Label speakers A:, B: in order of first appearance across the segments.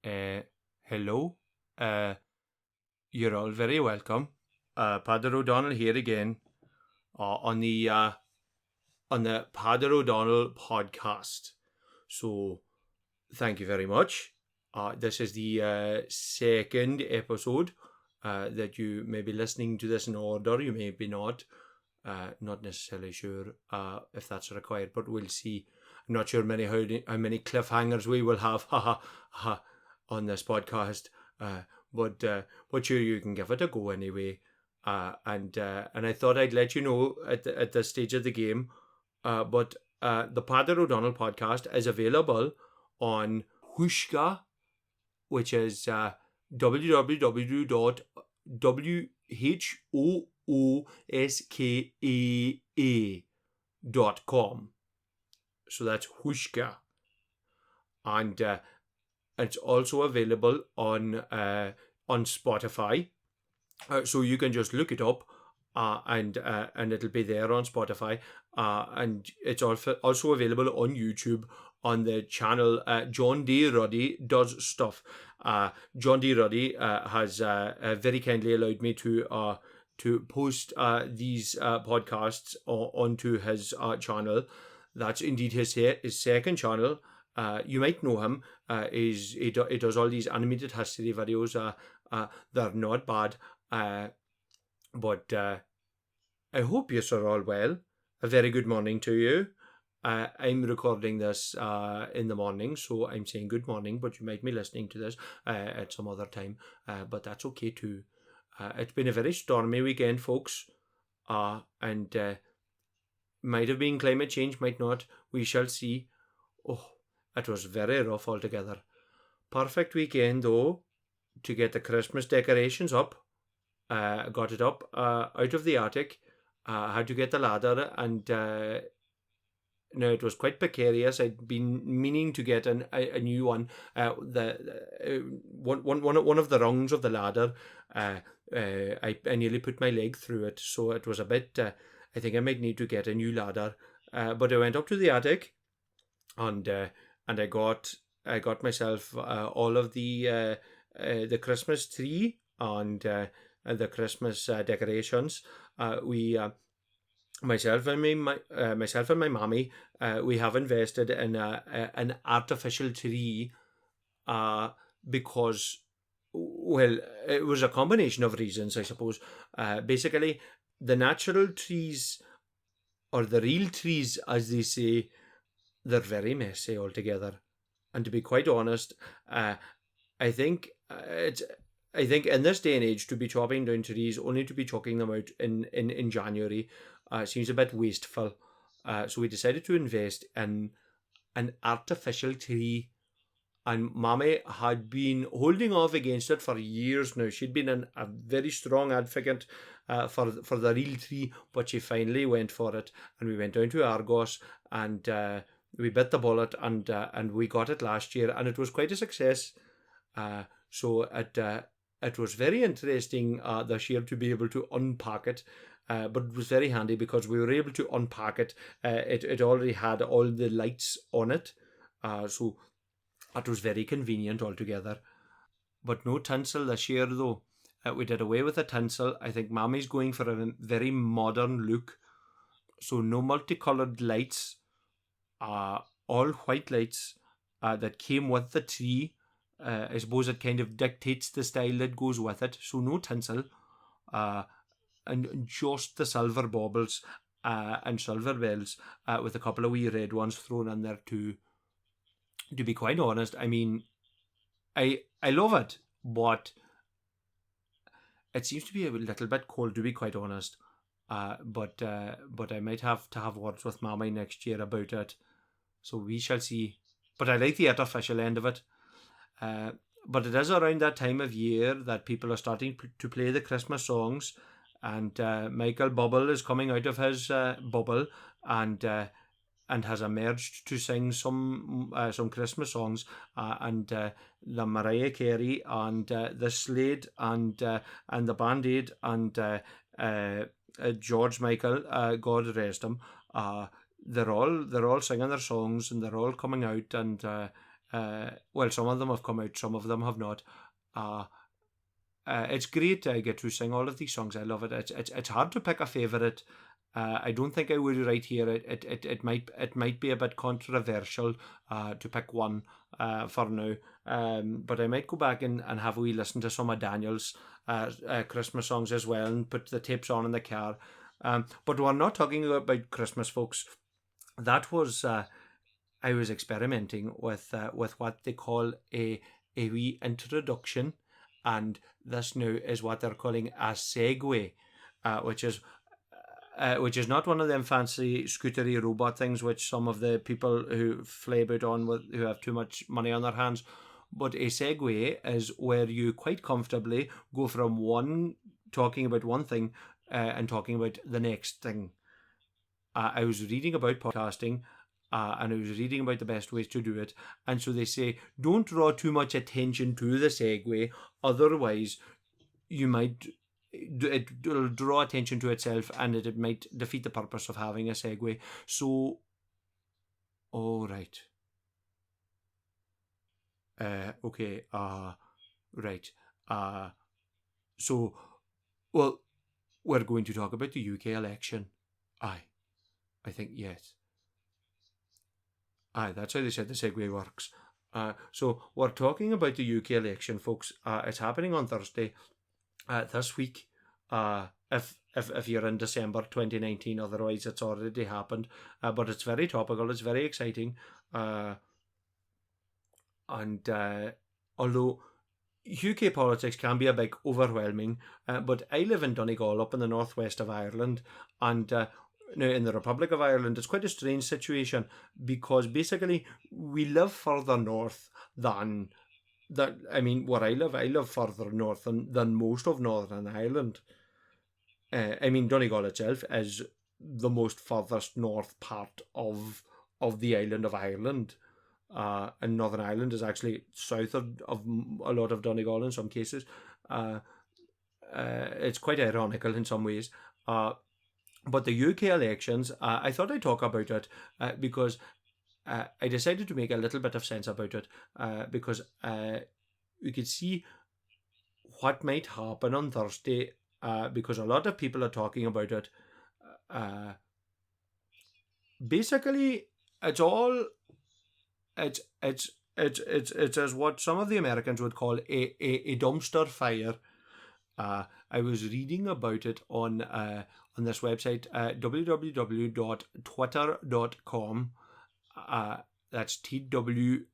A: Hello. Uh, you're all very welcome. Peadar O'Donnell here again on the Peadar O'Donnell podcast. So thank you very much. This is the second episode that you may be listening to this in order. You may be not. Not necessarily sure if that's required, but we'll see. I'm not sure how many cliffhangers we will have on this podcast, but sure, you can give it a go anyway. And I thought I'd let you know at this stage of the game. But the Peadar O'Donnell podcast is available on Whooshka, which is www.whooshkaa.com. So that's Whooshka. And it's also available on Spotify. So you can just look it up and it'll be there on Spotify. And it's also available on YouTube on the channel John D Ruddy Does Stuff. John D Ruddy has very kindly allowed me to post these podcasts onto his channel. That's indeed his second channel. You might know him. He does all these animated history videos. They're not bad. But I hope you're all well. A very good morning to you. I'm recording this in the morning, so I'm saying good morning, but you might be listening to this at some other time. But that's okay too. It's been a very stormy weekend, folks. And might have been climate change, might not. We shall see. Oh, it was very rough altogether. Perfect weekend, though, to get the Christmas decorations up. Got it up out of the attic. Had to get the ladder, and no, it was quite precarious. I'd been meaning to get a new one. One of the rungs of the ladder, I nearly put my leg through it, so it was a bit. I think I might need to get a new ladder. But I went up to the attic, and I got myself all of the Christmas tree and the Christmas decorations. Myself and my mommy, we have invested in an artificial tree because, well, it was a combination of reasons, I suppose. Basically, the natural trees, or the real trees, as they say, they're very messy altogether. And to be quite honest, I think in this day and age, to be chopping down trees, only to be chucking them out in January, seems a bit wasteful. So we decided to invest in an artificial tree. And Mommy had been holding off against it for years now. She'd been a very strong advocate for the real tree, but she finally went for it. And we went down to Argos, and we bit the bullet, and we got it last year, and it was quite a success. So it was very interesting this year to be able to unpack it. But it was very handy because we were able to unpack it. It already had all the lights on it. So it was very convenient altogether. But no tinsel this year, though. We did away with the tinsel. I think Mommy's going for a very modern look. So no multicoloured lights. All white lights that came with the tree. I suppose it kind of dictates the style that goes with it. So no tinsel. And just the silver baubles and silver bells with a couple of wee red ones thrown in there too. To be quite honest, I mean, I love it, but it seems to be a little bit cold, to be quite honest. But I might have to have words with Mommy next year about it. So we shall see. But I like the artificial end of it. But it is around that time of year that people are starting to play the Christmas songs. And Michael Bubble is coming out of his bubble and has emerged to sing some Christmas songs. And the Mariah Carey and the Slade and the Band-Aid and George Michael, God rest him. They're all singing their songs, and they're all coming out, and well, some of them have come out, some of them have not. It's great I get to sing all of these songs. I love it. It's hard to pick a favourite. I don't think I would right here. It might be a bit controversial to pick one for now. But I might go back and have a wee listen to some of Daniel's Christmas songs as well, and put the tapes on in the car. But we're not talking about Christmas, folks. That was I was experimenting with what they call a wee introduction, and this now is what they're calling a segue, which is not one of them fancy scootery robot things which some of the people who fly about on who have too much money on their hands. But a segue is where you quite comfortably go from talking about one thing and talking about the next thing. I was reading about podcasting, and I was reading about the best ways to do it. And so they say, don't draw too much attention to the segue, otherwise you might... it'll draw attention to itself, and it might defeat the purpose of having a segue. So, all right. Okay. Right. So, well, we're going to talk about the UK election. Aye. I think yes. Aye, that's how they said the segue works. So we're talking about the UK election, folks. It's happening on Thursday. This week, if you're in December 2019, otherwise it's already happened. But it's very topical. It's very exciting. And although UK politics can be a bit overwhelming, but I live in Donegal, up in the northwest of Ireland, and now in the Republic of Ireland, it's quite a strange situation, because basically we live further north than that. I mean, where I live further north than most of Northern Ireland. I mean, Donegal itself is the most furthest north part of the island of Ireland. And Northern Ireland is actually south of a lot of Donegal in some cases. It's quite ironical in some ways. But the UK elections, I thought I'd talk about it because I decided to make a little bit of sense about it, because we could see what might happen on Thursday, because a lot of people are talking about it. Basically, it's as what some of the Americans would call a dumpster fire. I was reading about it on this website, www.twitter.com. That's TWITTER.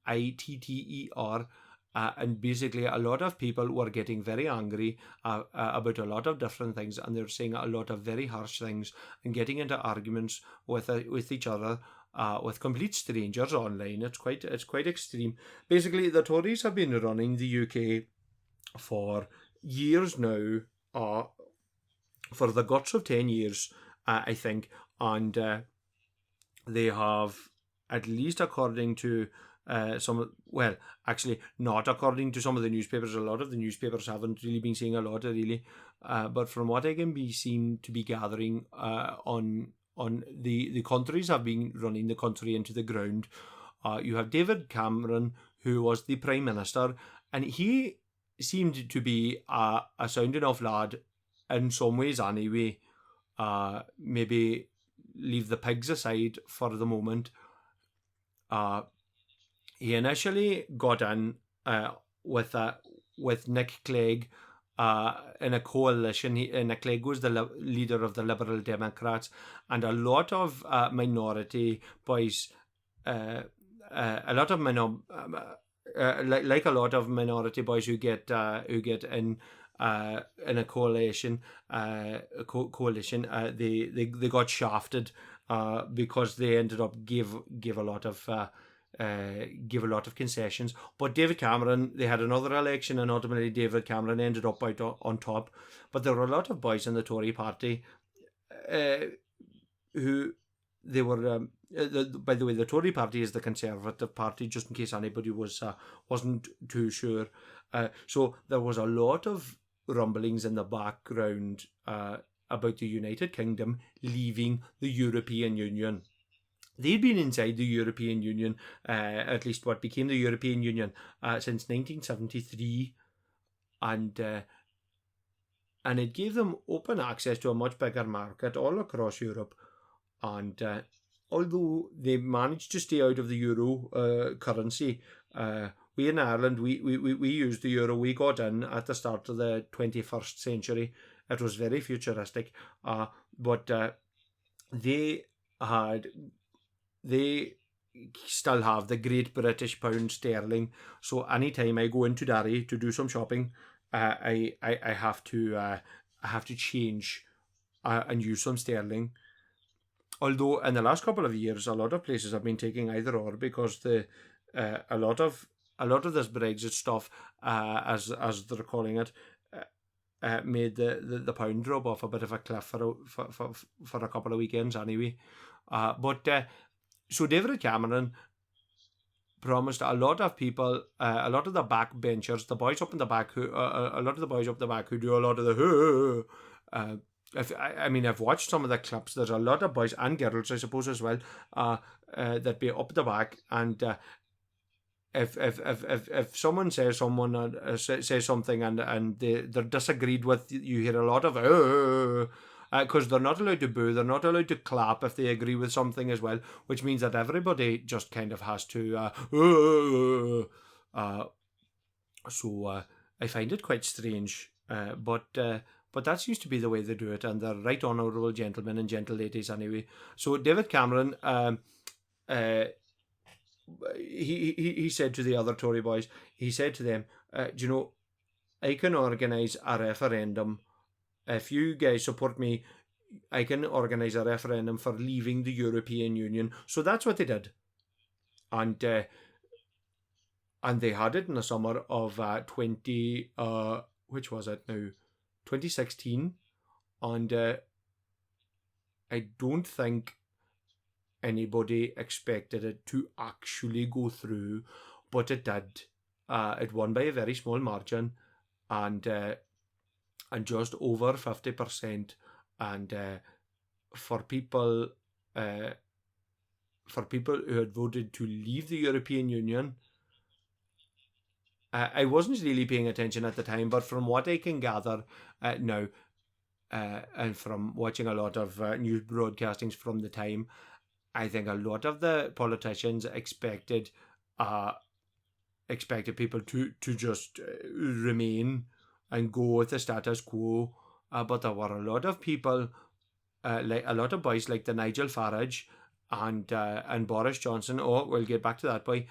A: And basically a lot of people were getting very angry about a lot of different things, and they're saying a lot of very harsh things and getting into arguments with each other, with complete strangers online. It's quite extreme. Basically, the Tories have been running the UK for years now, for the guts of 10 years, I think, and they have, at least according to actually not according to some of the newspapers. A lot of the newspapers haven't really been saying a lot, really, but from what I can be seen to be gathering on the countries have been running the country into the ground. You have David Cameron, who was the Prime Minister, and he seemed to be a sound enough lad in some ways anyway. Maybe leave the pigs aside for the moment. He initially got in with Nick Clegg in a coalition. Nick Clegg was the leader of the Liberal Democrats, and a lot of minority boys, a lot of like a lot of minority boys who get in a coalition, they got shafted because they ended up give a lot of concessions. But David Cameron, they had another election, and ultimately David Cameron ended up out on top. But there were a lot of boys in the Tory party who they were. By the way, the Tory party is the Conservative Party, just in case anybody wasn't too sure. So there was a lot of rumblings in the background about the United Kingdom leaving the European Union. they'd been inside the European Union, at least what became the European Union, since 1973, and it gave them open access to a much bigger market all across Europe. And although they managed to stay out of the euro currency, we in Ireland, we used the euro. We got in at the start of the 21st century. It was very futuristic, but they still have the Great British Pound Sterling. So anytime I go into Derry to do some shopping, I have to change and use some sterling. Although in the last couple of years, a lot of places have been taking either or, because a lot of this Brexit stuff, as they're calling it, made the pound drop off a bit of a cliff for a couple of weekends anyway. So David Cameron promised a lot of people, a lot of the backbenchers, the boys up in the back, a lot of the boys up the back who do a lot of the I've watched some of the clips. There's a lot of boys and girls, I suppose, as well, that be up the back, and if someone says something and they're disagreed with, you hear a lot of because they're not allowed to boo, they're not allowed to clap if they agree with something as well, which means that everybody just kind of has to so I find it quite strange, but that seems to be the way they do it, and they're right honourable gentlemen and gentle ladies anyway. So David Cameron, he said to the other Tory boys, he said to them, do you know, I can organise a referendum. If you guys support me, I can organise a referendum for leaving the European Union. So that's what they did. And they had it in the summer of 2016. And I don't think anybody expected it to actually go through, but it did. It won by a very small margin, and just over 50%. And for people who had voted to leave the European Union, I wasn't really paying attention at the time, but from what I can gather now, and from watching a lot of news broadcastings from the time, I think a lot of the politicians expected people to just remain and go with the status quo, but there were a lot of people, like a lot of boys like the Nigel Farage and Boris Johnson. Oh, we'll get back to that boy.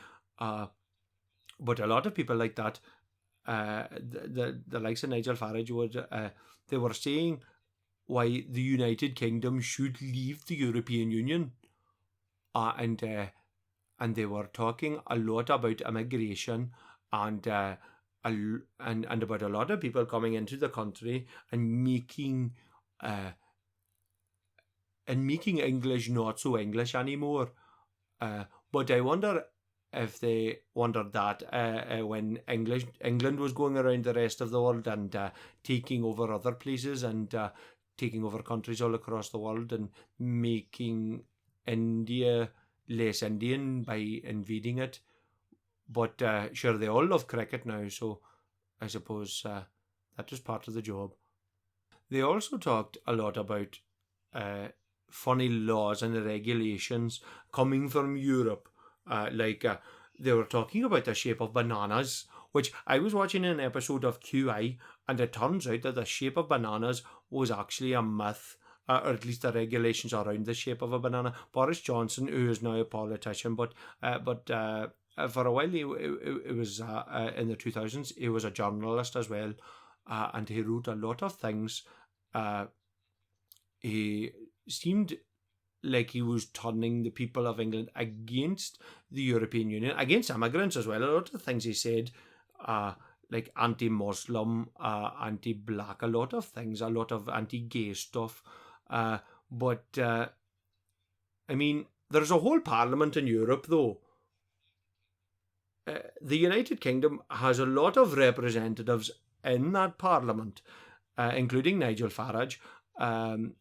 A: But a lot of people like that, the likes of Nigel Farage they were saying why the United Kingdom should leave the European Union, and they were talking a lot about immigration and about a lot of people coming into the country and making English not so English anymore. But I wonder if they wondered that when England was going around the rest of the world and taking over other places and taking over countries all across the world and making India less Indian by invading it. But sure, they all love cricket now, so I suppose that was part of the job. They also talked a lot about funny laws and regulations coming from Europe. They were talking about the shape of bananas, which I was watching an episode of QI, and it turns out that the shape of bananas was actually a myth, or at least the regulations around the shape of a banana. Boris Johnson, who is now a politician, but for a while he was in the 2000s, he was a journalist as well, and he wrote a lot of things. He seemed like he was turning the people of England against the European Union, against immigrants as well. A lot of things he said, like anti-Muslim, anti-black, a lot of things, a lot of anti-gay stuff. But I mean, there's a whole parliament in Europe, though. The United Kingdom has a lot of representatives in that parliament, including Nigel Farage, and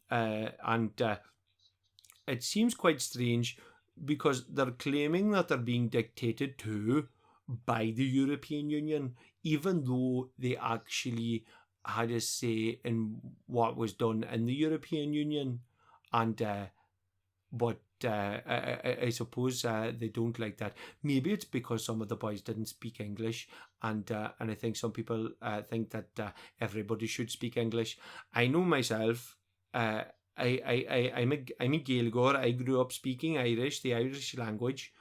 A: it seems quite strange because they're claiming that they're being dictated to by the European Union, even though they actually had a say in what was done in the European Union. And but I suppose they don't like that. Maybe it's because some of the boys didn't speak English, and I think some people think that everybody should speak English. I know myself. I'm a Gaeilgeoir. I grew up speaking Irish, the Irish language,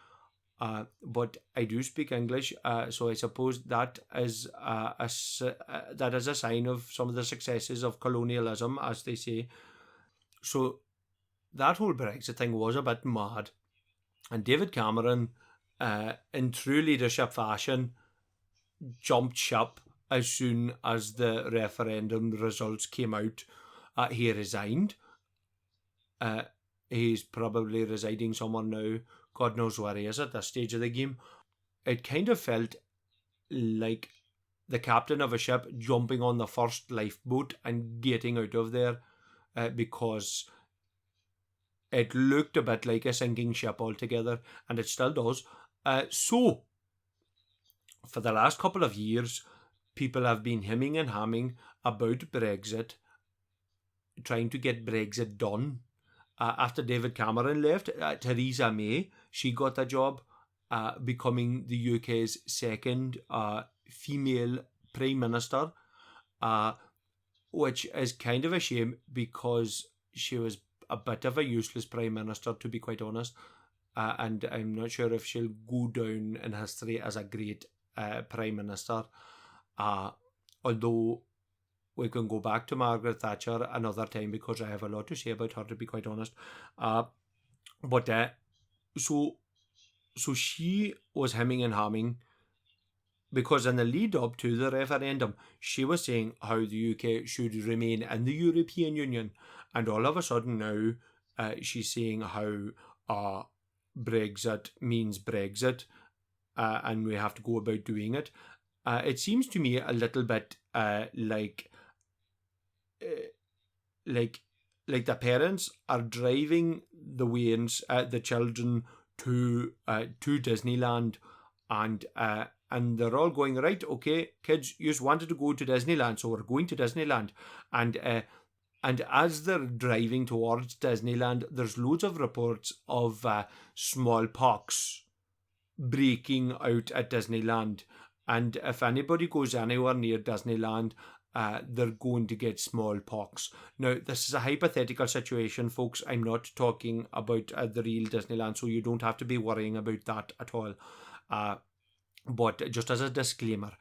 A: but I do speak English. So I suppose that is that is a sign of some of the successes of colonialism, as they say. So that whole Brexit thing was a bit mad, and David Cameron, in true leadership fashion, jumped ship as soon as the referendum results came out. He resigned. He's probably residing somewhere now. God knows where he is at this stage of the game. It kind of felt like the captain of a ship jumping on the first lifeboat and getting out of there, because it looked a bit like a sinking ship altogether, and it still does. So, for the last couple of years, people have been hemming and hamming about Brexit, trying to get Brexit done. After David Cameron left, Theresa May, she got the job, becoming the UK's second female Prime Minister, which is kind of a shame because she was a bit of a useless Prime Minister, to be quite honest, and I'm not sure if she'll go down in history as a great Prime Minister, although we can go back to Margaret Thatcher another time because I have a lot to say about her, to be quite honest. So she was hemming and hawing because in the lead up to the referendum, she was saying how the UK should remain in the European Union, and all of a sudden now she's saying how Brexit means Brexit, and we have to go about doing it. It seems to me a little bit like the parents are driving the children to Disneyland, and they're all going, right, okay, kids, you just wanted to go to Disneyland, so we're going to Disneyland, and as they're driving towards Disneyland, there's loads of reports of smallpox breaking out at Disneyland, and if anybody goes anywhere near Disneyland, they're going to get smallpox. Now, this is a hypothetical situation, folks. I'm not talking about the real Disneyland, so you don't have to be worrying about that at all. But just as a disclaimer,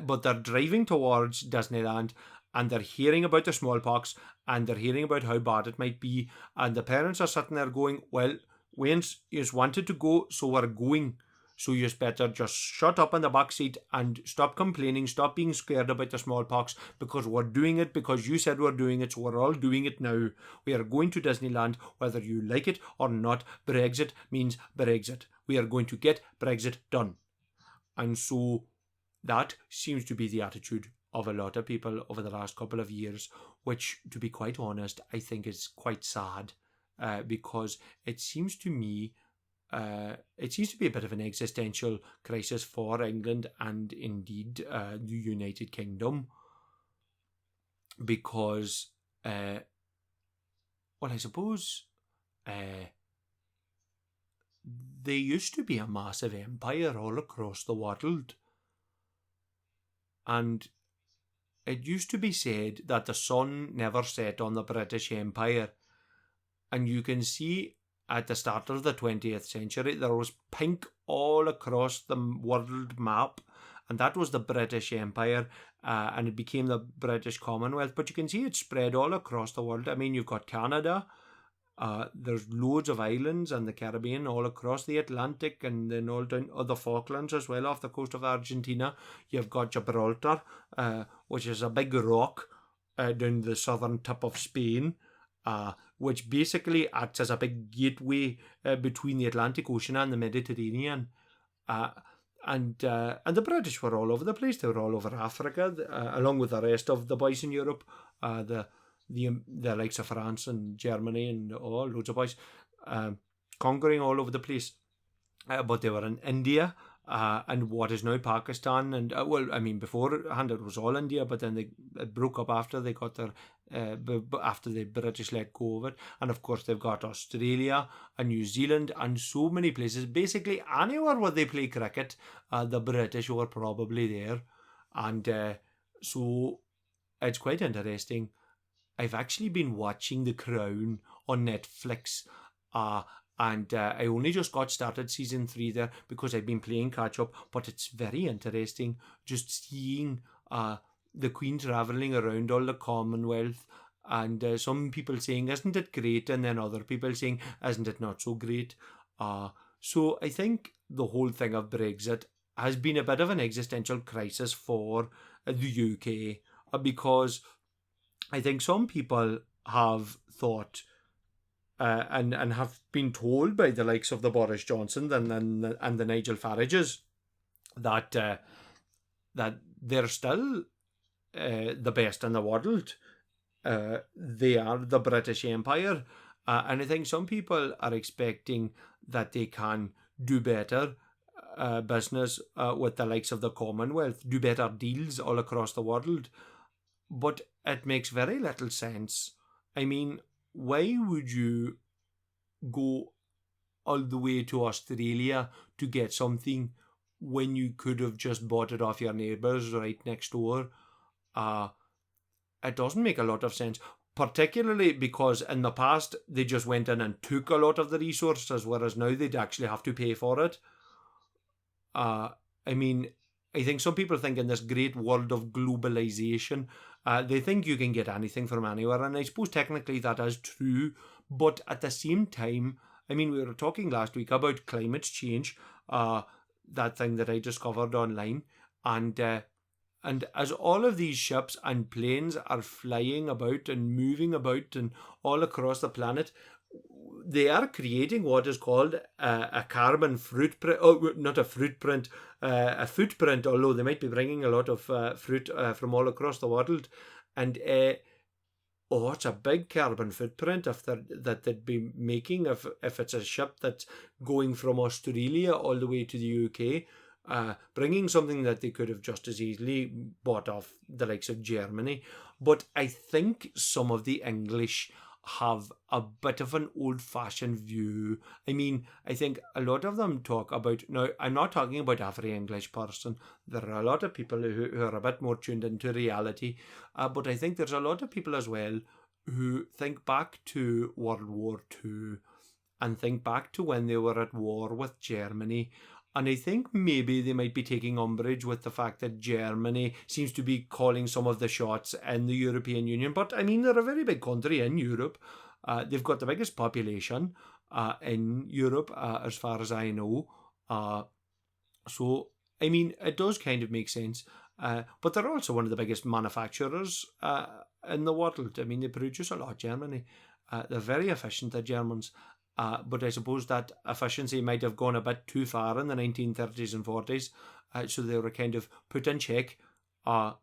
A: but they're driving towards Disneyland, and they're hearing about the smallpox, and they're hearing about how bad it might be, and the parents are sitting there going, well, Wayne's, you just wanted to go, so we're going. So you better just shut up in the back seat and stop complaining, stop being scared about the smallpox, because we're doing it because you said we're doing it, so we're all doing it now. We are going to Disneyland, whether you like it or not. Brexit means Brexit. We are going to get Brexit done. And so that seems to be the attitude of a lot of people over the last couple of years, which, to be quite honest, I think is quite sad, because it seems to me it seems to be a bit of an existential crisis for England and indeed the United Kingdom, because, well, I suppose they used to be a massive empire all across the world, and it used to be said that the sun never set on the British Empire, and you can see at the start of the 20th century, there was pink all across the world map, and that was the British Empire, and it became the British Commonwealth. But you can see it spread all across the world. I mean, you've got Canada, there's loads of islands and the Caribbean all across the Atlantic, and then all down the Falklands as well off the coast of Argentina. You've got Gibraltar, which is a big rock down the southern tip of Spain, which basically acts as a big gateway between the Atlantic Ocean and the Mediterranean. And the British were all over the place. They were all over Africa, along with the rest of the boys in Europe, the likes of France and Germany and all loads of boys. conquering all over the place. But they were in India and what is now Pakistan, and beforehand it was all India, but then it broke up after they got their after the British let go of it. And of course they've got Australia and New Zealand and so many places. Basically anywhere where they play cricket, the British were probably there, and so it's quite interesting. I've actually been watching The Crown on Netflix, and I only just got started season 3 there because I've been playing catch up, but it's very interesting just seeing the Queen travelling around all the Commonwealth, and some people saying, isn't it great? And then other people saying, isn't it not so great? So I think the whole thing of Brexit has been a bit of an existential crisis for the UK, because I think some people have thought and have been told by the likes of the Boris Johnson and the Nigel Farages that they're still the best in the world. They are the British Empire, and I think some people are expecting that they can do better business with the likes of the Commonwealth, do better deals all across the world. But it makes very little sense. I mean, why would you go all the way to Australia to get something when you could have just bought it off your neighbours right next door? It doesn't make a lot of sense, particularly because in the past they just went in and took a lot of the resources, whereas now they'd actually have to pay for it. I think some people think in this great world of globalization, they think you can get anything from anywhere, and I suppose technically that is true, but at the same time, we were talking last week about climate change, that thing that I discovered online, and as all of these ships and planes are flying about and moving about and all across the planet, they are creating what is called a carbon footprint. Oh, not a footprint, a footprint, although they might be bringing a lot of fruit from all across the world. And it's a big carbon footprint that they'd be making if it's a ship that's going from Australia all the way to the UK, bringing something that they could have just as easily bought off the likes of Germany. But I think some of the English have a bit of an old-fashioned view. I think a lot of them talk about, now I'm not talking about every English person, there are a lot of people who are a bit more tuned into reality, but I think there's a lot of people as well who think back to World War II and think back to when they were at war with Germany. And I think maybe they might be taking umbrage with the fact that Germany seems to be calling some of the shots in the European Union. But they're a very big country in Europe. They've got the biggest population in Europe, as far as I know. So it does kind of make sense. But they're also one of the biggest manufacturers in the world. They produce a lot, Germany. They're very efficient, the Germans. But I suppose that efficiency might have gone a bit too far in the 1930s and 40s, so they were kind of put in check. I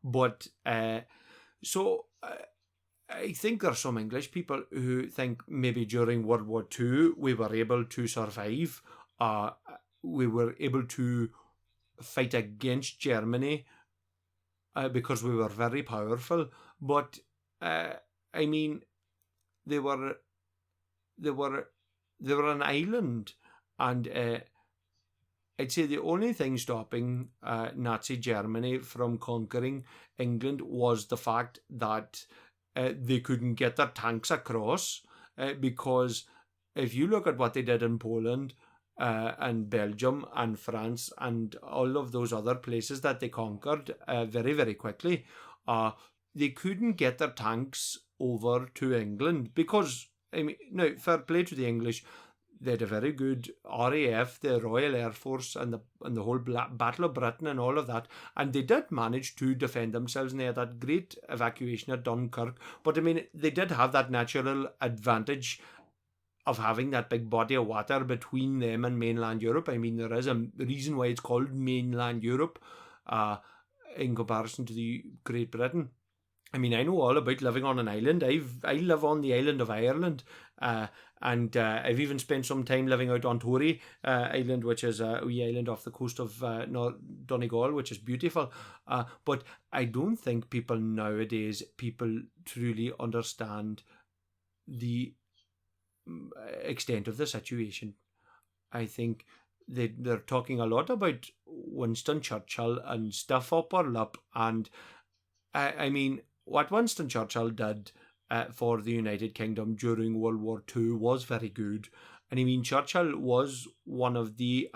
A: think there are some English people who think maybe during World War II we were able to survive. We were able to fight against Germany because we were very powerful. But they were an island, and I'd say the only thing stopping Nazi Germany from conquering England was the fact that they couldn't get their tanks across, because if you look at what they did in Poland and Belgium and France and all of those other places that they conquered very, very quickly, they couldn't get their tanks over to England because, now, fair play to the English, they had a very good RAF, the Royal Air Force, and the whole Battle of Britain and all of that, and they did manage to defend themselves, and they had that great evacuation at Dunkirk. But they did have that natural advantage of having that big body of water between them and mainland Europe. There is a reason why it's called mainland Europe in comparison to the Great Britain. I mean, I know all about living on an island. I live on the island of Ireland, and I've even spent some time living out on Tory Island, which is a wee island off the coast of Donegal, which is beautiful. But I don't think people nowadays truly understand the extent of the situation. I think they're talking a lot about Winston Churchill and stuff up or lip, and I mean, what Winston Churchill did for the United Kingdom during World War II was very good. And I mean, Churchill was one of the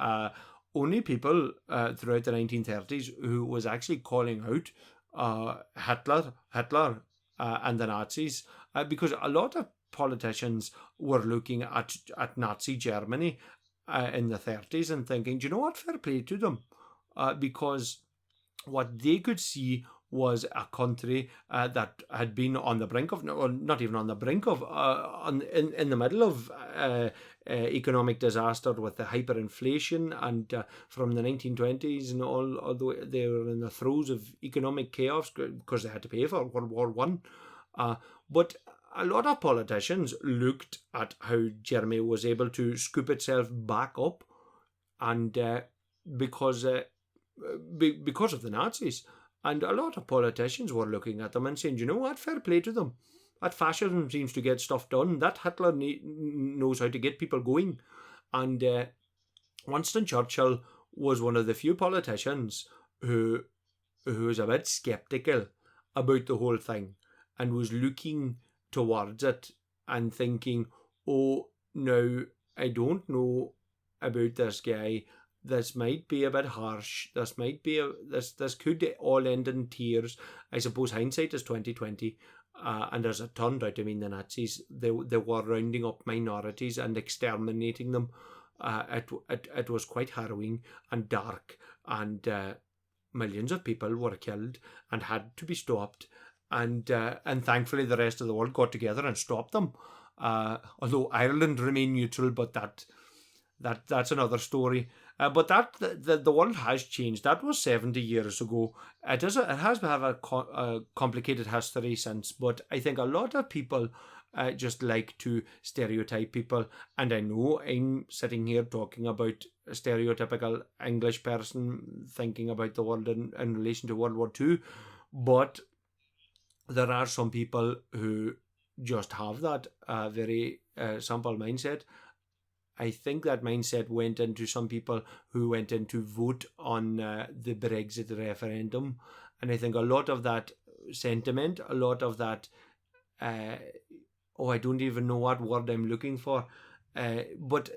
A: only people throughout the 1930s who was actually calling out Hitler, and the Nazis, because a lot of politicians were looking at Nazi Germany in the 30s and thinking, do you know what, fair play to them, because what they could see was a country that had been on the brink of, or not even on the brink of, in the middle of economic disaster with the hyperinflation, and from the 1920s and all, although they were in the throes of economic chaos because they had to pay for World War One. But a lot of politicians looked at how Germany was able to scoop itself back up, and because of the Nazis. And a lot of politicians were looking at them and saying, you know what, fair play to them. That fascism seems to get stuff done. That Hitler knows how to get people going. And Winston Churchill was one of the few politicians who was a bit sceptical about the whole thing and was looking towards it and thinking, oh, now, I don't know about this guy. This might be a bit harsh. This might be this could all end in tears. I suppose hindsight is 2020, and as it turned out, I mean, the Nazis they were rounding up minorities and exterminating them. It was quite harrowing and dark, and millions of people were killed and had to be stopped, and thankfully the rest of the world got together and stopped them. Although Ireland remained neutral, but that's another story. But the world has changed. That was 70 years ago. It has had a complicated history since, but I think a lot of people just like to stereotype people. And I know I'm sitting here talking about a stereotypical English person thinking about the world in relation to World War II, but there are some people who just have that very simple mindset. I think that mindset went into some people who went in to vote on the Brexit referendum. And I think a lot of that sentiment, a lot of that, I don't even know what word I'm looking for, but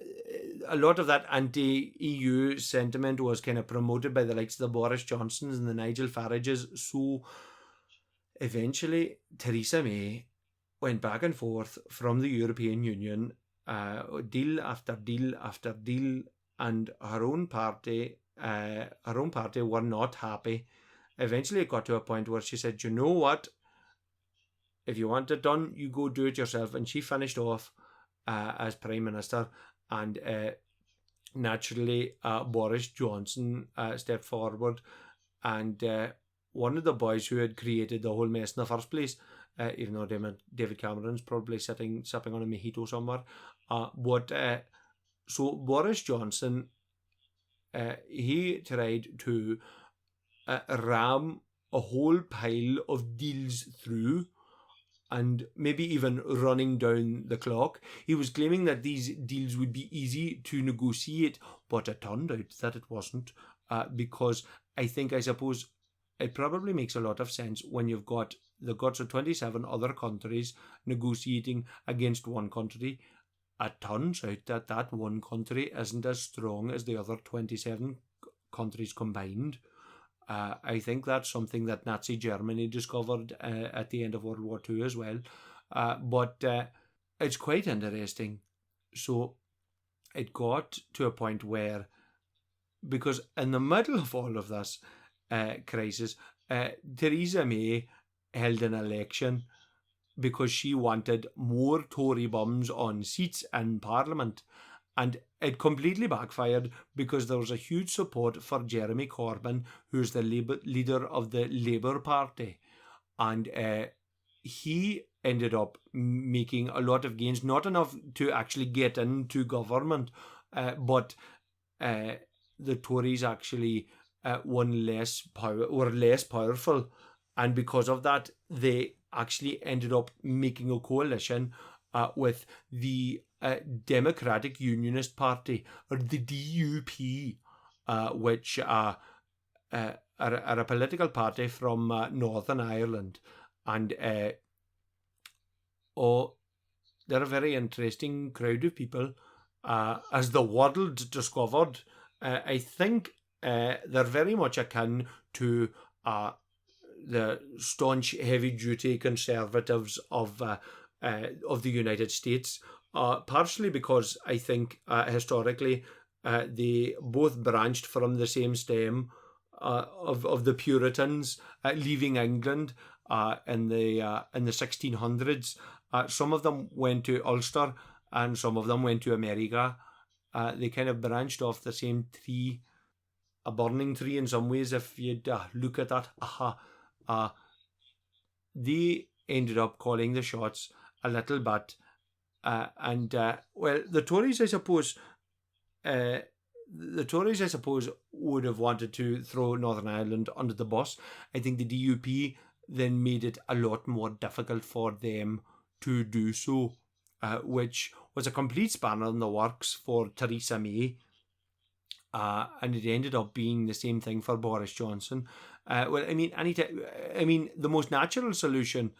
A: a lot of that anti-EU sentiment was kind of promoted by the likes of the Boris Johnsons and the Nigel Farages. So eventually Theresa May went back and forth from the European Union, deal after deal after deal, and her own party were not happy. Eventually it got to a point where she said, you know what, if you want it done, you go do it yourself. And she finished off as Prime Minister, and naturally Boris Johnson stepped forward, and one of the boys who had created the whole mess in the first place, even though David Cameron's probably sipping on a mojito somewhere. So Boris Johnson, he tried to ram a whole pile of deals through, and maybe even running down the clock. He was claiming that these deals would be easy to negotiate, but it turned out that it wasn't, because I suppose it probably makes a lot of sense when you've got the guts of 27 other countries negotiating against one country. It turns out that one country isn't as strong as the other 27 countries combined. I think that's something that Nazi Germany discovered at the end of World War II as well. But it's quite interesting. So it got to a point where, because in the middle of all of this crisis, Theresa May held an election because she wanted more Tory bums on seats in Parliament. And it completely backfired, because there was a huge support for Jeremy Corbyn, who's the leader of the Labour Party. and he ended up making a lot of gains, not enough to actually get into government, but the Tories actually won less power, were less powerful, and because of that, they actually ended up making a coalition with the Democratic Unionist Party, or the DUP, which are a political party from Northern Ireland, and they're a very interesting crowd of people. As the world discovered, I think they're very much akin to the staunch, heavy-duty conservatives of the United States, partially because I think historically they both branched from the same stem of the Puritans leaving England in the 1600s. Some of them went to Ulster, and some of them went to America. They kind of branched off the same tree, a burning tree in some ways, if you'd look at that. They ended up calling the shots a little bit. Well, the Tories, I suppose, would have wanted to throw Northern Ireland under the bus. I think the DUP then made it a lot more difficult for them to do so, which was a complete spanner in the works for Theresa May. And it ended up being the same thing for Boris Johnson. The most natural solution,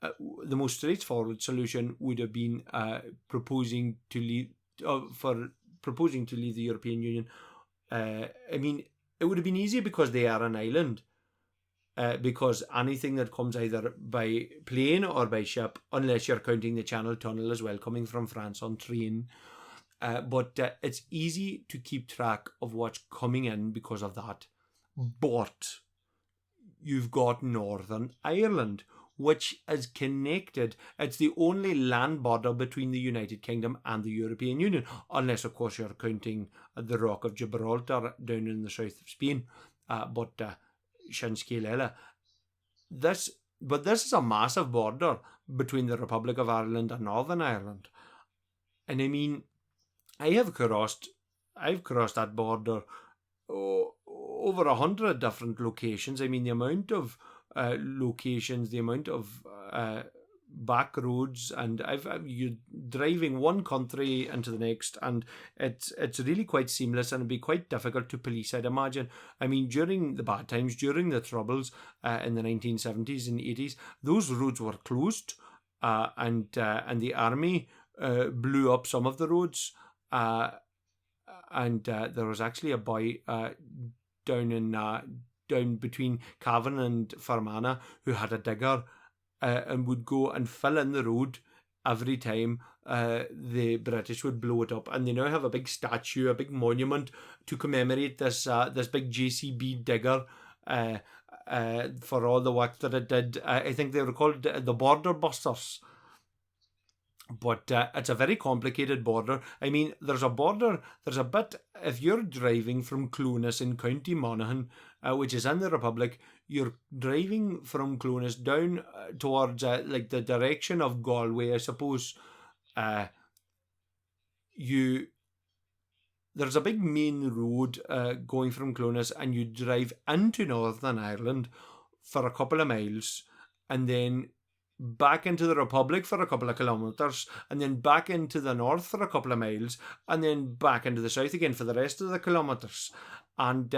A: the most straightforward solution would have been proposing to leave the European Union. It would have been easy because they are an island. Because anything that comes either by plane or by ship, unless you're counting the Channel Tunnel as well, coming from France on train, but it's easy to keep track of what's coming in because of that. But you've got Northern Ireland, which is connected. It's the only land border between the United Kingdom and the European Union, unless, of course, you're counting the Rock of Gibraltar down in the south of Spain. This is a massive border between the Republic of Ireland and Northern Ireland. And I mean, I've crossed that border over 100 different locations. I mean, the amount of locations, the amount of back roads, and you're driving one country into the next, and it's really quite seamless, and it'd be quite difficult to police, I'd imagine. I mean, during the bad times, during the Troubles in the 1970s and 80s, those roads were closed, and the army blew up some of the roads, and there was actually a boy down between Cavan and Fermanagh who had a digger and would go and fill in the road every time the British would blow it up. And they now have a big statue, a big monument to commemorate this big JCB digger for all the work that it did. I think they were called the Border Busters. But it's a very complicated border. I mean, there's a bit, if you're driving from Clonus in County Monaghan, which is in the Republic, you're driving from Clonus down towards like the direction of Galway, I suppose. There's a big main road going from Clonus, and you drive into Northern Ireland for a couple of miles, and then back into the Republic for a couple of kilometres, and then back into the north for a couple of miles, and then back into the south again for the rest of the kilometres. And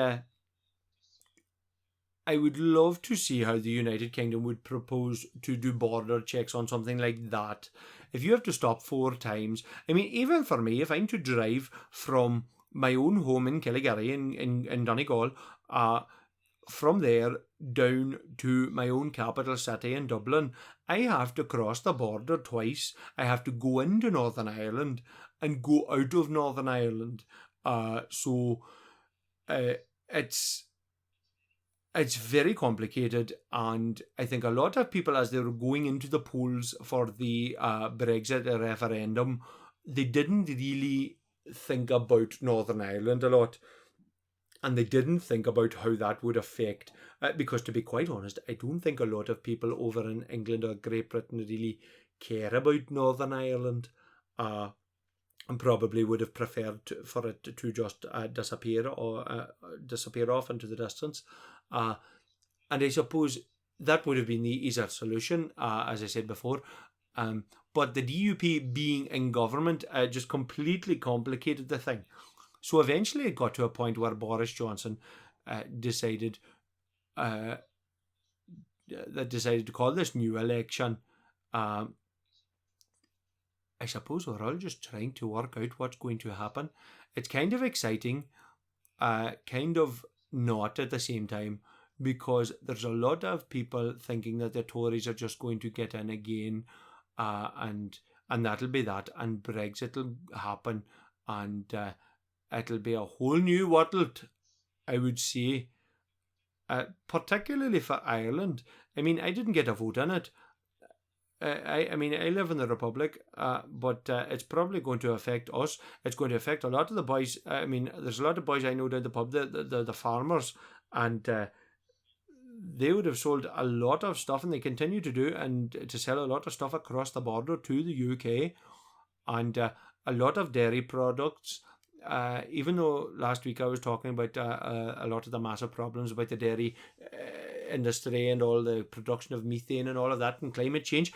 A: I would love to see how the United Kingdom would propose to do border checks on something like that. If you have to stop 4 times, I mean, even for me, if I'm to drive from my own home in Killigarry in Donegal, from there down to my own capital city in Dublin, I have to cross the border twice. I have to go into Northern Ireland and go out of Northern Ireland. It's very complicated, and I think a lot of people, as they were going into the polls for the Brexit referendum, they didn't really think about Northern Ireland a lot. And they didn't think about how that would affect, because to be quite honest, I don't think a lot of people over in England or Great Britain really care about Northern Ireland, and probably would have preferred for it to just disappear or disappear off into the distance. And I suppose that would have been the easier solution, as I said before. But the DUP being in government just completely complicated the thing. So eventually it got to a point where Boris Johnson decided to call this new election. I suppose we're all just trying to work out what's going to happen. It's kind of exciting, kind of not at the same time, because there's a lot of people thinking that the Tories are just going to get in again, and that'll be that, and Brexit will happen, and it'll be a whole new world, I would say, particularly for Ireland. I mean, I didn't get a vote in it. I mean, I live in the Republic, but it's probably going to affect us. It's going to affect a lot of the boys. I mean, there's a lot of boys I know down the pub, the farmers, and they would have sold a lot of stuff, and they continue to do, and to sell a lot of stuff across the border to the UK, and a lot of dairy products. Even though last week I was talking about a lot of the massive problems about the dairy industry and all the production of methane and all of that and climate change,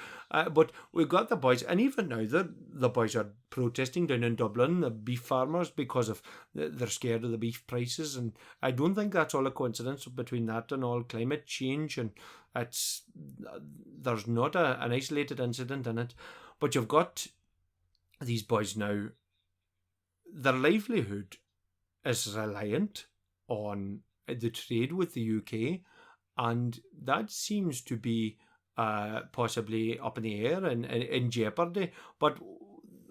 A: but we've got the boys, and even now the boys are protesting down in Dublin, the beef farmers, because of they're scared of the beef prices, and I don't think that's all a coincidence between that and all climate change, and there's not an isolated incident in it, but you've got these boys now. Their livelihood is reliant on the trade with the UK, and that seems to be possibly up in the air and in jeopardy. But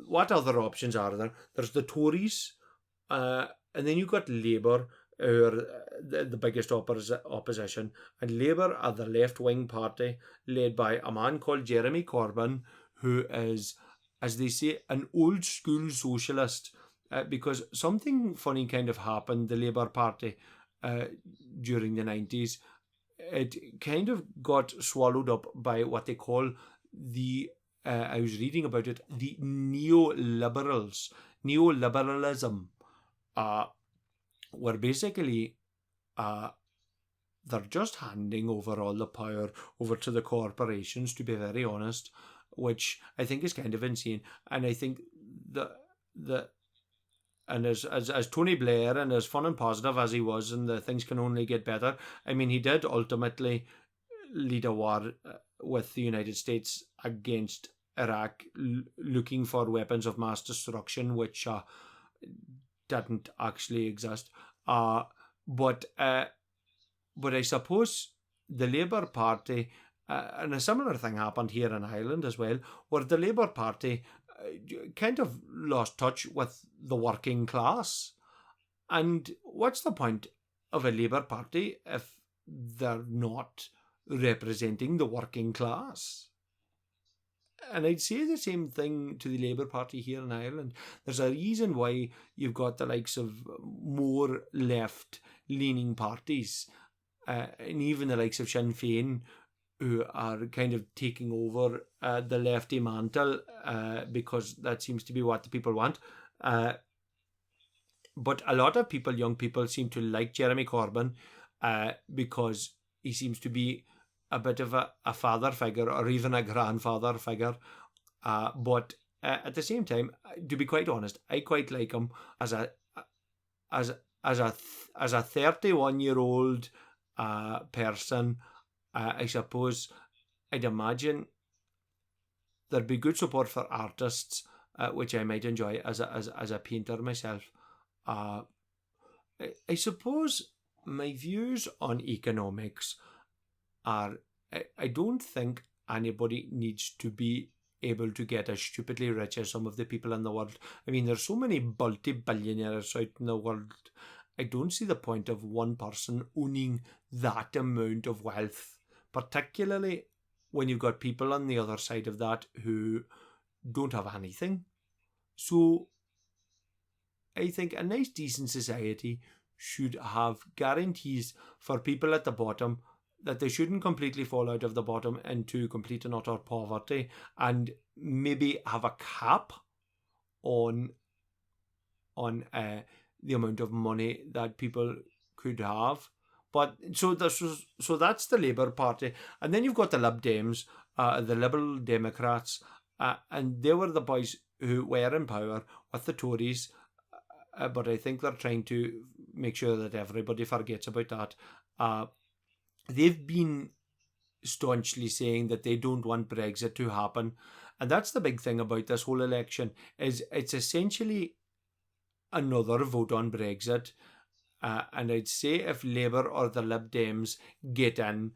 A: what other options are there? There's the Tories, and then you've got Labour, who are the biggest opposition, and Labour are the left-wing party led by a man called Jeremy Corbyn, who is, as they say, an old-school socialist. Because something funny kind of happened, the Labour Party, during the 90s. It kind of got swallowed up by what they call I was reading about it, the neoliberals. Neoliberalism, where basically they're just handing over all the power over to the corporations, to be very honest, which I think is kind of insane. And I think and as Tony Blair, and as fun and positive as he was, and the things can only get better, I mean, he did ultimately lead a war with the United States against Iraq, looking for weapons of mass destruction, which didn't actually exist. But I suppose the Labour Party, and a similar thing happened here in Ireland as well, where the Labour Party kind of lost touch with the working class. And what's the point of a Labour Party if they're not representing the working class? And I'd say the same thing to the Labour Party here in Ireland. There's a reason why you've got the likes of more left-leaning parties, and even the likes of Sinn Féin, who are kind of taking over the lefty mantle, because that seems to be what the people want. But a lot of people, young people, seem to like Jeremy Corbyn because he seems to be a bit of a father figure, or even a grandfather figure. But at the same time, to be quite honest, I quite like him as a 31-year-old person. I suppose I'd imagine there'd be good support for artists, which I might enjoy as a painter myself. I suppose my views on economics are, I don't think anybody needs to be able to get as stupidly rich as some of the people in the world. I mean, there's so many multi-billionaires out in the world. I don't see the point of one person owning that amount of wealth, particularly when you've got people on the other side of that who don't have anything. So I think a nice, decent society should have guarantees for people at the bottom that they shouldn't completely fall out of the bottom into complete and utter poverty, and maybe have a cap on the amount of money that people could have. But so that's the Labour Party, and then you've got the Lib Dems, the Liberal Democrats, and they were the boys who were in power with the Tories. But I think they're trying to make sure that everybody forgets about that. They've been staunchly saying that they don't want Brexit to happen, and that's the big thing about this whole election, is it's essentially another vote on Brexit. And I'd say if Labour or the Lib Dems get in,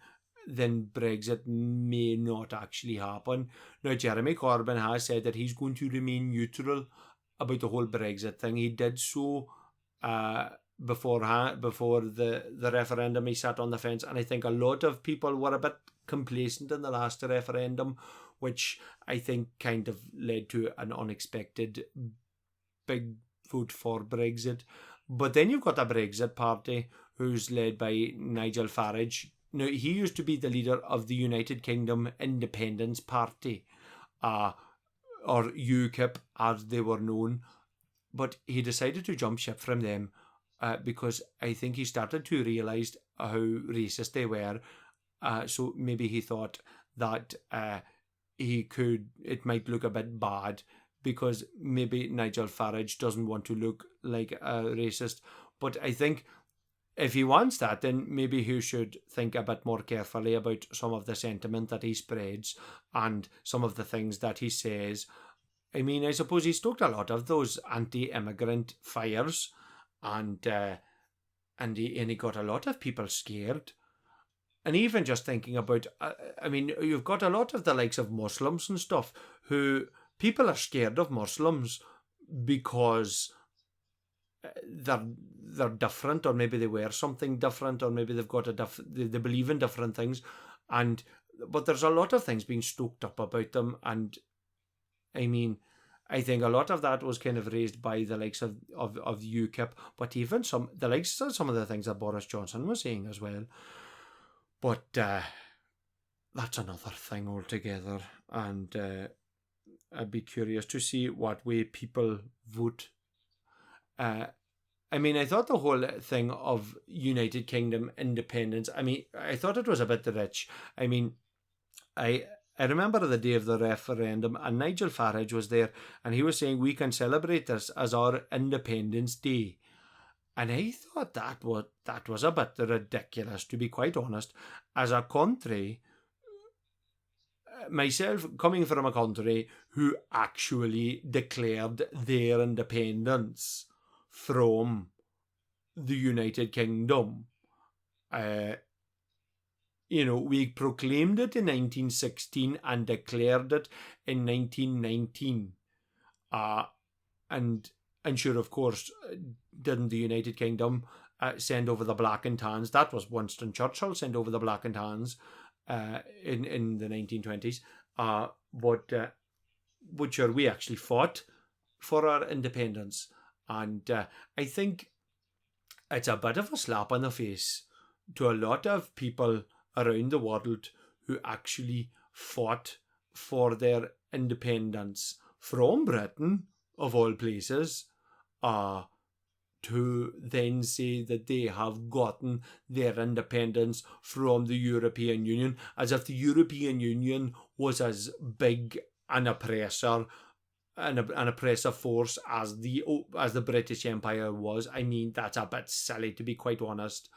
A: then Brexit may not actually happen. Now, Jeremy Corbyn has said that he's going to remain neutral about the whole Brexit thing. He did so before the referendum. He sat on the fence, and I think a lot of people were a bit complacent in the last referendum, which I think kind of led to an unexpected big vote for Brexit. But then you've got the Brexit Party, who's led by Nigel Farage. Now, he used to be the leader of the United Kingdom Independence Party, or UKIP as they were known, but he decided to jump ship from them because I think he started to realise how racist they were. So maybe he thought that it might look a bit bad, because maybe Nigel Farage doesn't want to look like a racist. But I think if he wants that, then maybe he should think a bit more carefully about some of the sentiment that he spreads and some of the things that he says. I mean, I suppose he stoked a lot of those anti-immigrant fires, and he got a lot of people scared. And even just thinking about, I mean, you've got a lot of the likes of Muslims and stuff who people are scared of Muslims because they're different, or maybe they wear something different, or maybe they've got they believe in different things, but there's a lot of things being stoked up about them. And I mean, I think a lot of that was kind of raised by the likes of UKIP, but even the likes of some of the things that Boris Johnson was saying as well. But that's another thing altogether, and I'd be curious to see what way people vote. I mean, I thought the whole thing of United Kingdom independence, I mean, I thought it was a bit rich. I mean, I remember the day of the referendum, and Nigel Farage was there, and he was saying we can celebrate this as our Independence Day. And I thought that was a bit ridiculous, to be quite honest. As a country, myself coming from a country who actually declared their independence from the United Kingdom, we proclaimed it in 1916 and declared it in 1919. And sure, of course, didn't the United Kingdom send over the Black and Tans? That was Winston Churchill sent over the Black and Tans in the 1920s. But sure, we actually fought for our independence. And I think it's a bit of a slap on the face to a lot of people around the world who actually fought for their independence from Britain, of all places, to then say that they have gotten their independence from the European Union, as if the European Union was as big an oppressor, an oppressive force as the British Empire was. I mean, that's a bit silly, to be quite honest.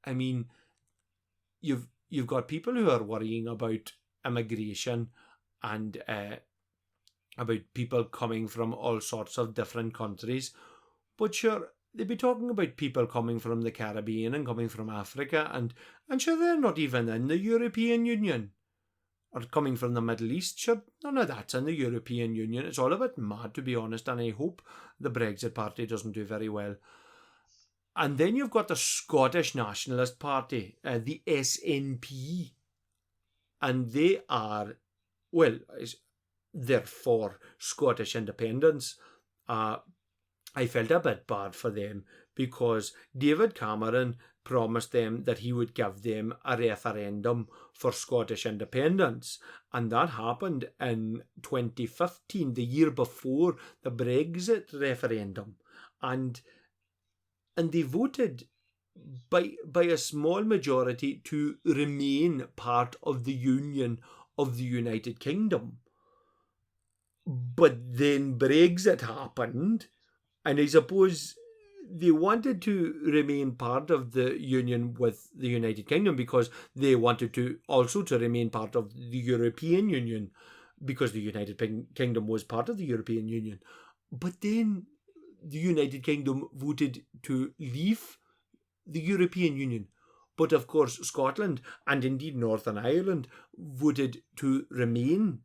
A: I mean, you've got people who are worrying about immigration and about people coming from all sorts of different countries, but sure, they'd be talking about people coming from the Caribbean and coming from Africa, and sure, they're not even in the European Union. Or coming from the Middle East, sure, none of that's in the European Union. It's all a bit mad, to be honest, and I hope the Brexit Party doesn't do very well. And then you've got the Scottish Nationalist Party, the SNP, and they are, well, they're for Scottish independence. I felt a bit bad for them because David Cameron promised them that he would give them a referendum for Scottish independence. And that happened in 2015, the year before the Brexit referendum. And they voted by a small majority to remain part of the Union of the United Kingdom. But then Brexit happened, and I suppose they wanted to remain part of the union with the United Kingdom because they wanted to also to remain part of the European Union, because the United Kingdom was part of the European Union. But then the United Kingdom voted to leave the European Union. But of course, Scotland and indeed Northern Ireland voted to remain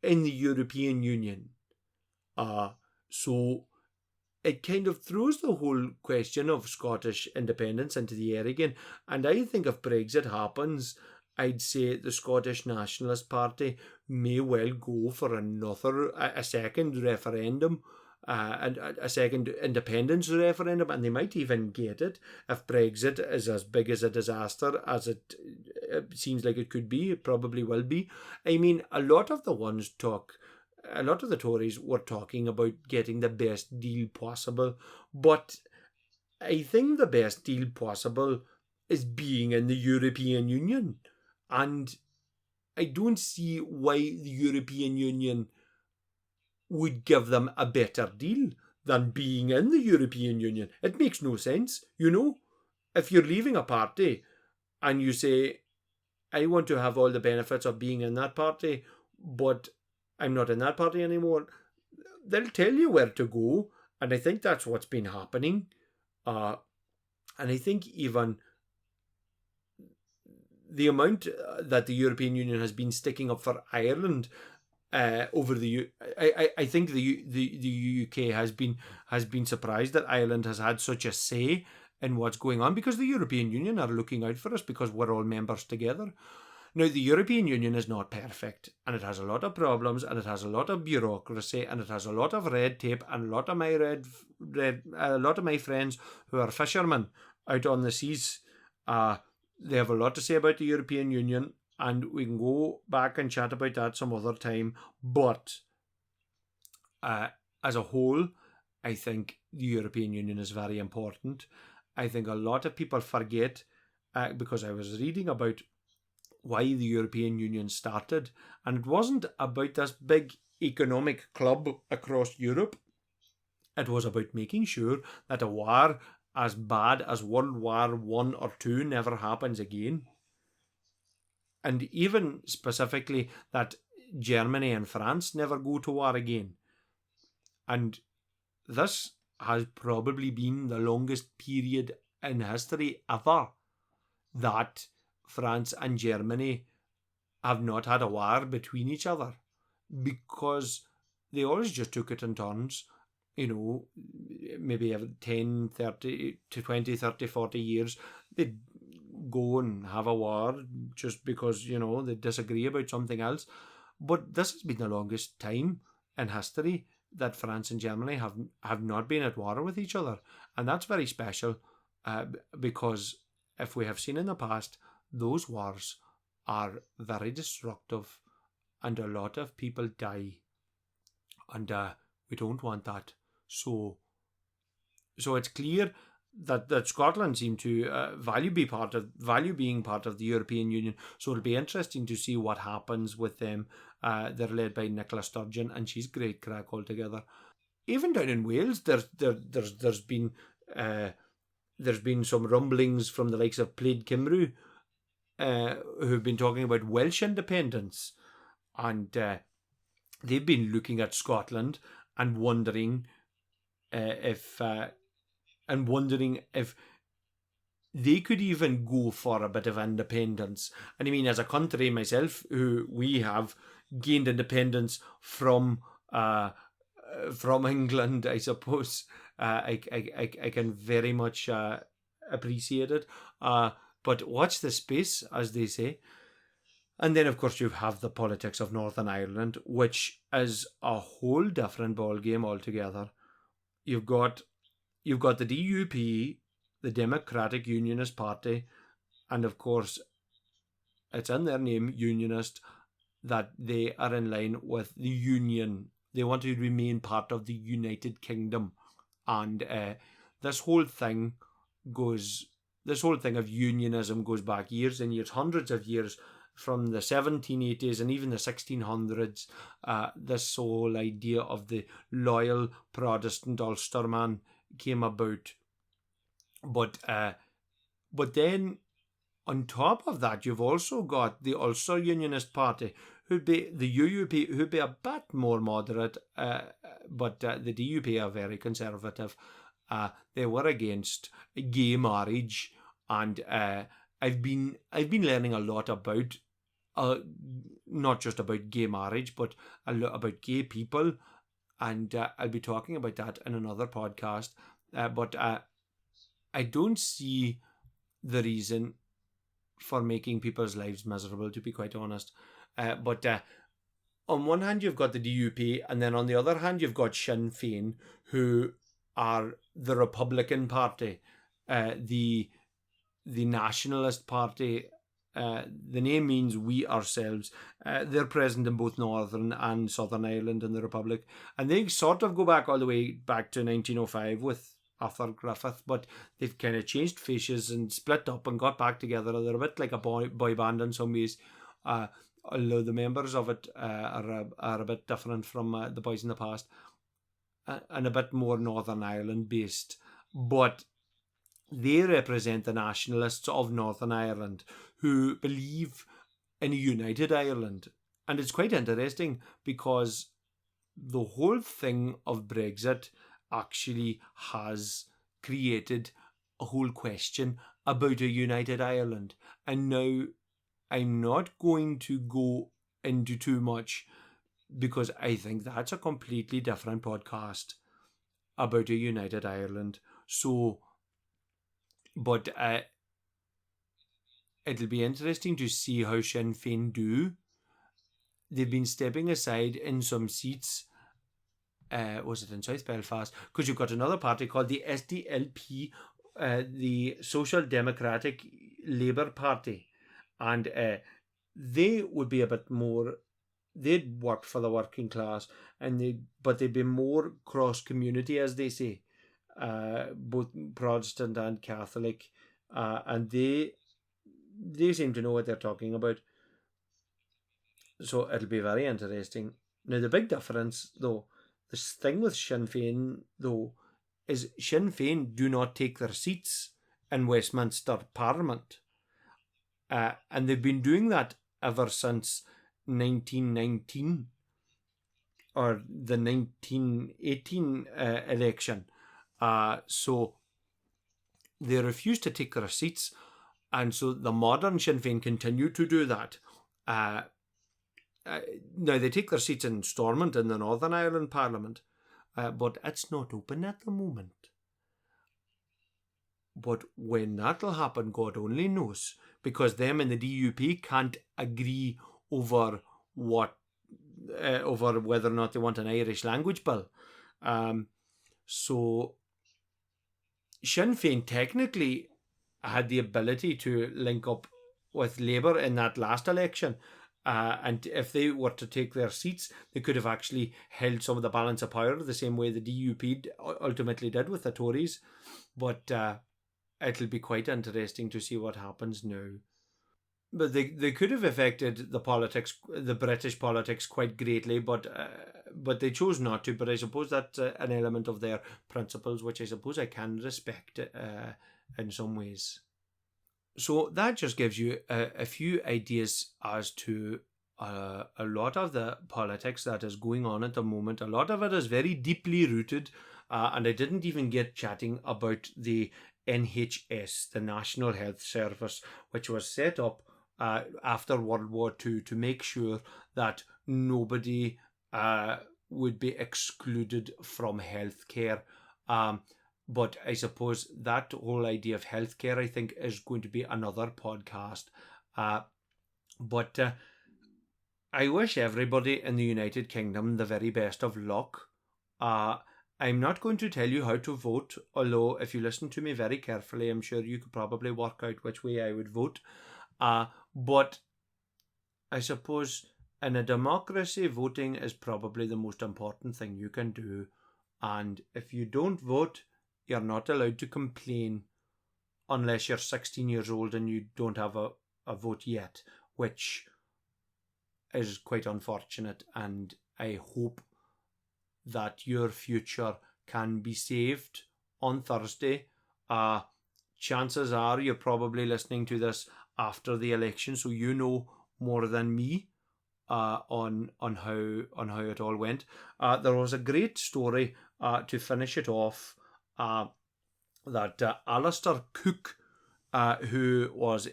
A: in the European Union. So it kind of throws the whole question of Scottish independence into the air again. And I think if Brexit happens, I'd say the Scottish Nationalist Party may well go for a second referendum, and a second independence referendum, and they might even get it if Brexit is as big as a disaster as it seems like it could be. It probably will be. I mean, a lot of the Tories were talking about getting the best deal possible, but I think the best deal possible is being in the European Union, and I don't see why the European Union would give them a better deal than being in the European Union. It makes no sense, If you're leaving a party and you say, I want to have all the benefits of being in that party, but I'm not in that party anymore, they'll tell you where to go, and I think that's what's been happening. And I think even the amount that the European Union has been sticking up for Ireland over I think the UK has been surprised that Ireland has had such a say in what's going on, because the European Union are looking out for us because we're all members together. Now, the European Union is not perfect, and it has a lot of problems, and it has a lot of bureaucracy, and it has a lot of red tape, and a lot of my friends who are fishermen out on the seas, they have a lot to say about the European Union, and we can go back and chat about that some other time. But as a whole, I think the European Union is very important. I think a lot of people forget, because I was reading about why the European Union started, and it wasn't about this big economic club across Europe. It was about making sure that a war as bad as World War I or II never happens again. And even specifically that Germany and France never go to war again. And this has probably been the longest period in history ever that France and Germany have not had a war between each other, because they always just took it in turns, maybe every 10, 30 to 20, 30, 40 years, they'd go and have a war just because, they disagree about something else. But this has been the longest time in history that France and Germany have not been at war with each other. And that's very special, because if we have seen in the past, those wars are very destructive and a lot of people die. And we don't want that. So it's clear that Scotland seem to value being part of the European Union. So it'll be interesting to see what happens with them. They're led by Nicola Sturgeon, and she's great crack altogether. Even down in Wales, there's been some rumblings from the likes of Plaid Cymru, who've been talking about Welsh independence, and they've been looking at Scotland and wondering if they could even go for a bit of independence. And I mean, as a country myself, we have gained independence from England, I suppose. I can very much appreciate it. But watch the space, as they say. And then, of course, you have the politics of Northern Ireland, which is a whole different ballgame altogether. You've got you've got the DUP, the Democratic Unionist Party, and of course, it's in their name, Unionist, that they are in line with the Union. They want to remain part of the United Kingdom. And this whole thing of unionism goes back years and years, hundreds of years, from the 1780s and even the 1600s. This whole idea of the loyal Protestant Ulsterman came about. But then on top of that, you've also got the Ulster Unionist Party, who'd be the UUP, who'd be a bit more moderate, but the DUP are very conservative. They were against gay marriage, and I've been learning a lot about not just about gay marriage, but a lot about gay people, and I'll be talking about that in another podcast. But I don't see the reason for making people's lives miserable, to be quite honest. But on one hand, you've got the DUP, and then on the other hand, you've got Sinn Féin, who are the Republican Party, the Nationalist Party. The name means we ourselves. They're present in both Northern and Southern Ireland in the Republic, and they sort of go back all the way back to 1905 with Arthur Griffith, but they've kind of changed faces and split up and got back together. They're a bit like a boy band in some ways, although the members of it are a bit different from the boys in the past, and a bit more Northern Ireland based. But they represent the nationalists of Northern Ireland who believe in a united Ireland. And it's quite interesting because the whole thing of Brexit actually has created a whole question about a united Ireland. And now I'm not going to go into too much because I think that's a completely different podcast about a united Ireland. So, but it'll be interesting to see how Sinn Féin do. They've been stepping aside in some seats. Was it in South Belfast? Because you've got another party called the SDLP, the Social Democratic Labour Party, and they would be a bit more. They'd work for the working class, but they'd be more cross community, as they say, both Protestant and Catholic, and they seem to know what they're talking about. So it'll be very interesting. Now the big difference, though, this thing with Sinn Féin, though, is Sinn Féin do not take their seats in Westminster Parliament. And they've been doing that ever since 1919 or the 1918 election. So they refused to take their seats, and so the modern Sinn Féin continue to do that. Now, they take their seats in Stormont in the Northern Ireland Parliament, but it's not open at the moment. But when that'll happen, God only knows, because them and the DUP can't agree over over whether or not they want an Irish language bill. So Sinn Féin technically had the ability to link up with Labour in that last election. And if they were to take their seats, they could have actually held some of the balance of power the same way the DUP ultimately did with the Tories. But it'll be quite interesting to see what happens now. But they could have affected the British politics quite greatly, but they chose not to. But I suppose that's an element of their principles, which I suppose I can respect in some ways. So that just gives you a few ideas as to a lot of the politics that is going on at the moment. A lot of it is very deeply rooted, and I didn't even get chatting about the NHS, the National Health Service, which was set up after World War II to make sure that nobody would be excluded from healthcare. But I suppose that whole idea of healthcare, I think, is going to be another podcast. But I wish everybody in the United Kingdom the very best of luck. I I'm not going to tell you how to vote, although if you listen to me very carefully, I'm sure you could probably work out which way I would vote. But I suppose in a democracy, voting is probably the most important thing you can do. And if you don't vote, you're not allowed to complain unless you're 16 years old and you don't have a vote yet, which is quite unfortunate. And I hope that your future can be saved on Thursday. Chances are you're probably listening to this after the election, so you know more than me on how it all went. There was a great story to finish it off that Alistair Cook, who was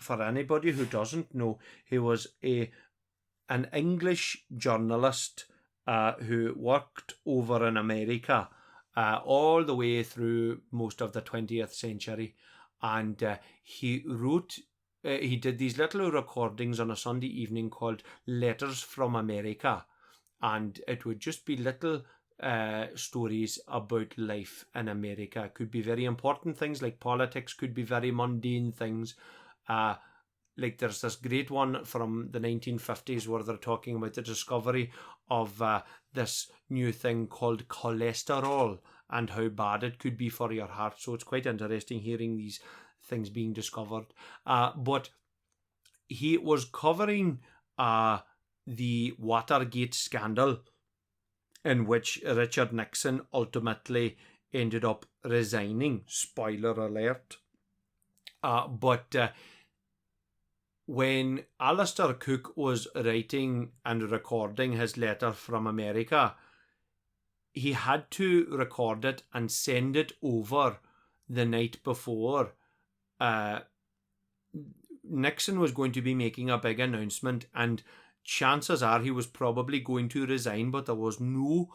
A: for anybody who doesn't know, he was an English journalist who worked over in America all the way through most of the 20th century. And he did these little recordings on a Sunday evening called Letters from America. And it would just be little stories about life in America. It could be very important things like politics, could be very mundane things. Like there's this great one from the 1950s where they're talking about the discovery of this new thing called cholesterol and how bad it could be for your heart. So it's quite interesting hearing these things being discovered. But he was covering the Watergate scandal, in which Richard Nixon ultimately ended up resigning. Spoiler alert. But when Alistair Cook was writing and recording his letter from America, he had to record it and send it over the night before. Nixon was going to be making a big announcement, and chances are he was probably going to resign, but there was no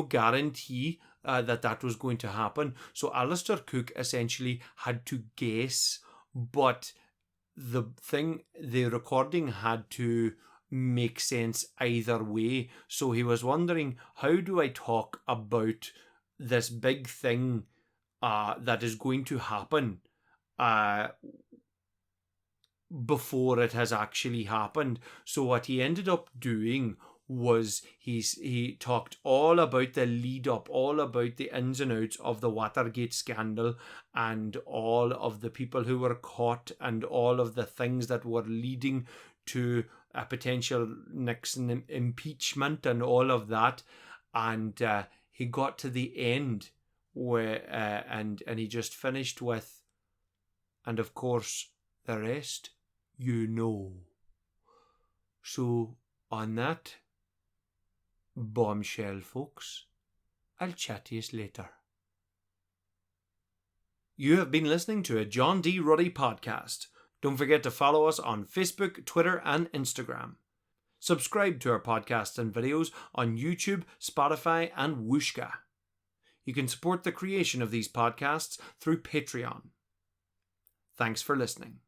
A: guarantee that was going to happen. So Alistair Cook essentially had to guess, but the recording had to make sense either way. So he was wondering, how do I talk about this big thing that is going to happen before it has actually happened? So what he ended up doing was he talked all about the lead up, all about the ins and outs of the Watergate scandal and all of the people who were caught and all of the things that were leading to a potential Nixon impeachment and all of that. And he got to the end where and he just finished with, and of course the rest you know. So on that bombshell, folks, I'll chat to you later. You have been listening to a John D. Ruddy podcast. Don't forget to follow us on Facebook, Twitter, and Instagram. Subscribe to our podcasts and videos on YouTube, Spotify, and Whooshka. You can support the creation of these podcasts through Patreon. Thanks for listening.